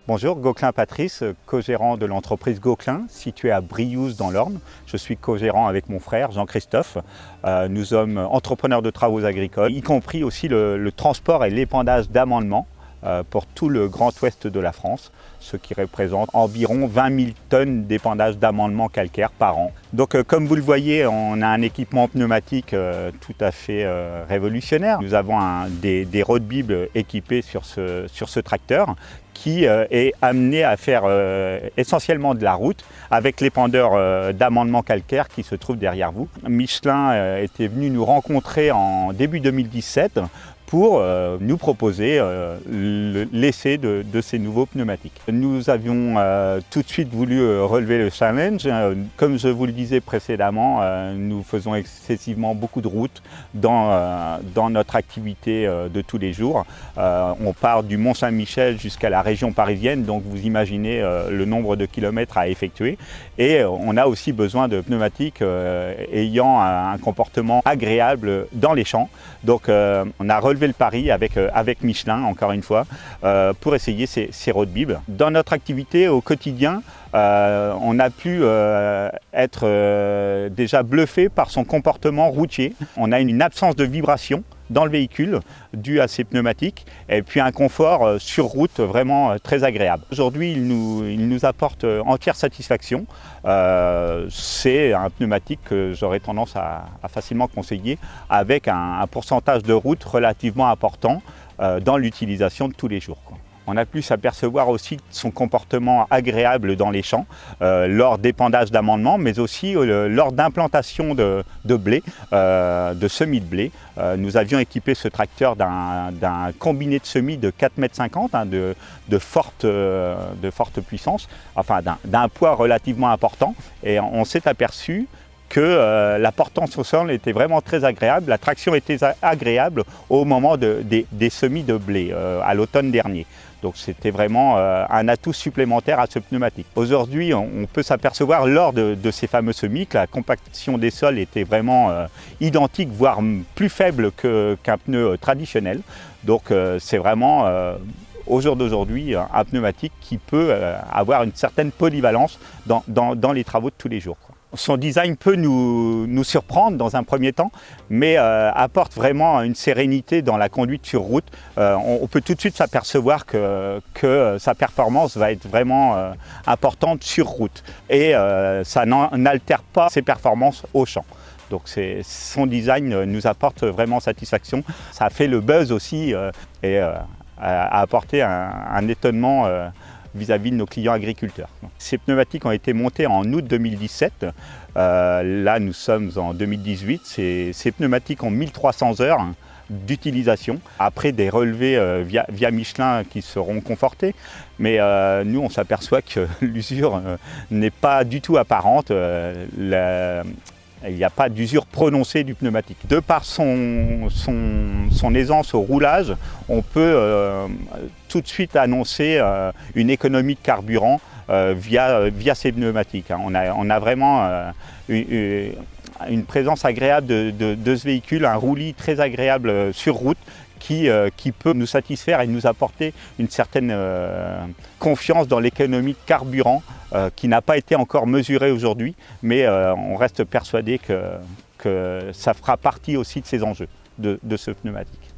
Bonjour, Gauquelin Patrice, co-gérant de l'entreprise Gauquelin, située à Briouze dans l'Orne. Je suis co-gérant avec mon frère Jean-Christophe. Nous sommes entrepreneurs de travaux agricoles, y compris aussi le transport et l'épandage d'amendements pour tout le grand ouest de la France, ce qui représente environ 20 000 tonnes d'épandage d'amendements calcaires par an. Donc comme vous le voyez, on a un équipement pneumatique tout à fait révolutionnaire. Nous avons des road bibs équipés sur ce tracteur qui est amené à faire essentiellement de la route avec l'épandeur d'amendements calcaires qui se trouve derrière vous. Michelin était venu nous rencontrer en début 2017 pour nous proposer l'essai de ces nouveaux pneumatiques. Nous avions tout de suite voulu relever le challenge. Comme je vous le disais précédemment, nous faisons excessivement beaucoup de routes dans notre activité de tous les jours. On part du Mont-Saint-Michel jusqu'à la région parisienne, donc vous imaginez le nombre de kilomètres à effectuer. Et on a aussi besoin de pneumatiques ayant un comportement agréable dans les champs. Donc on a relevé le pari avec Michelin, encore une fois, pour essayer ces road bibs. Dans notre activité au quotidien, on a pu être déjà bluffé par son comportement routier. On a une absence de vibration dans le véhicule dû à ces pneumatiques et puis un confort sur route vraiment très agréable. Aujourd'hui, il nous apporte entière satisfaction. C'est un pneumatique que j'aurais tendance à facilement conseiller avec un pourcentage de route relativement important dans l'utilisation de tous les jours. On a pu s'apercevoir aussi de son comportement agréable dans les champs lors d'épandage d'amendements, mais aussi lors d'implantation de blé, de semis de blé. Nous avions équipé ce tracteur d'un combiné de semis de 4,50 m de forte puissance, enfin d'un poids relativement important. Et on s'est aperçu que la portance au sol était vraiment très agréable, la traction était agréable au moment des semis de blé à l'automne dernier. Donc c'était vraiment un atout supplémentaire à ce pneumatique. Aujourd'hui, on peut s'apercevoir lors de ces fameux semis que la compaction des sols était vraiment identique, voire plus faible qu'un pneu traditionnel. Donc c'est vraiment au jour d'aujourd'hui un pneumatique qui peut avoir une certaine polyvalence dans les travaux de tous les jours. Son design peut nous surprendre dans un premier temps, mais apporte vraiment une sérénité dans la conduite sur route. On peut tout de suite s'apercevoir que sa performance va être vraiment importante sur route. Et ça n'altère pas ses performances au champ. Donc son design nous apporte vraiment satisfaction. Ça a fait le buzz aussi et a apporté un étonnement vis-à-vis de nos clients agriculteurs. Ces pneumatiques ont été montés en août 2017. Là, nous sommes en 2018. Ces pneumatiques ont 1300 heures d'utilisation, après des relevés via Michelin qui seront confortés. Mais nous, on s'aperçoit que l'usure n'est pas du tout apparente. Il n'y a pas d'usure prononcée du pneumatique. De par son aisance au roulage, on peut tout de suite annoncer une économie de carburant via ces pneumatiques. On a vraiment une présence agréable de ce véhicule, un roulis très agréable sur route qui peut nous satisfaire et nous apporter une certaine confiance dans l'économie de carburant qui n'a pas été encore mesurée aujourd'hui, mais on reste persuadé que ça fera partie aussi de ces enjeux de ce pneumatique.